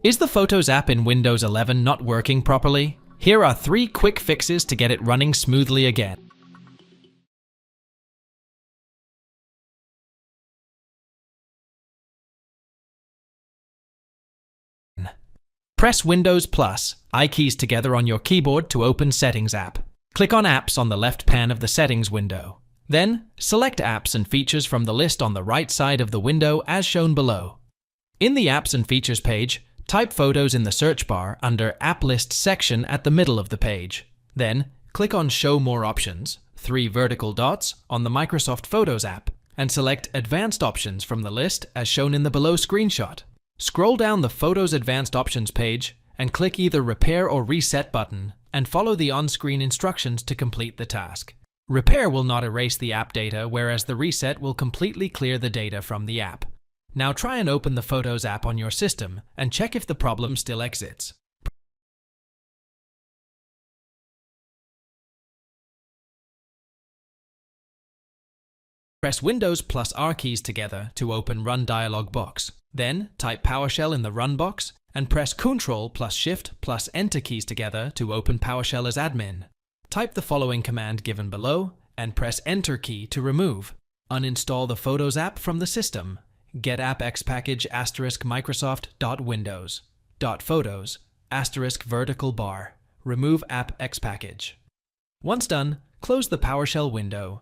Is the Photos app in Windows 11 not working properly? Here are 3 quick fixes to get it running smoothly again. Press Windows plus I keys together on your keyboard to open Settings app. Click on Apps on the left pane of the Settings window. Then, select Apps and Features from the list on the right side of the window as shown below. In the Apps and Features page, type Photos in the search bar under App List section at the middle of the page. Then, click on Show More Options, 3 vertical dots, on the Microsoft Photos app, and select Advanced Options from the list as shown in the below screenshot. Scroll down the Photos Advanced Options page and click either Repair or Reset button and follow the on-screen instructions to complete the task. Repair will not erase the app data, whereas the Reset will completely clear the data from the app. Now try and open the Photos app on your system and check if the problem still exists. Press Windows plus R keys together to open Run dialog box. Then type PowerShell in the Run box and press Ctrl plus Shift plus Enter keys together to open PowerShell as admin. Type the following command given below and press Enter key to remove. Uninstall the Photos app from the system. Get app xpackage *Microsoft.Windows .Photos *vertical bar. Remove app xpackage. Once done, close the PowerShell window.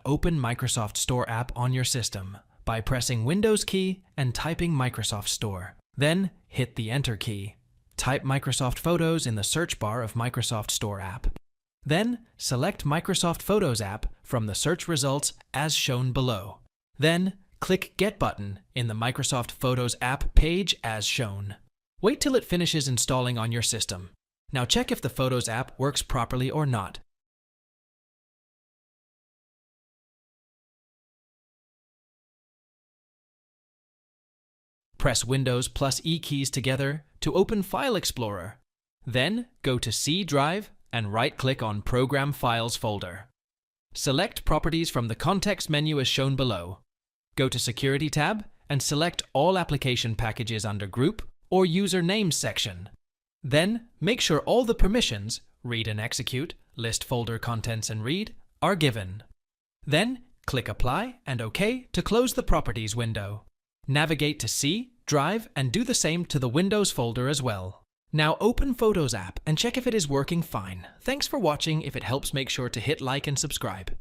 Open Microsoft Store app on your system by pressing Windows key and typing Microsoft Store. Then hit the Enter key. Type Microsoft Photos in the search bar of Microsoft Store app. Then select Microsoft Photos app from the search results as shown below. Then click Get button in the Microsoft Photos app page as shown. Wait till it finishes installing on your system. Now check if the Photos app works properly or not. Press Windows plus E keys together to open File Explorer. Then go to C Drive and right-click on Program Files folder. Select Properties from the context menu as shown below. Go to Security tab and select all application packages under Group or User Names section. Then make sure all the permissions, Read and Execute, List Folder Contents and Read, are given. Then click Apply and OK to close the Properties window. Navigate to C, Drive, and do the same to the Windows folder as well. Now open Photos app and check if it is working fine. Thanks for watching. If it helps, make sure to hit like and subscribe.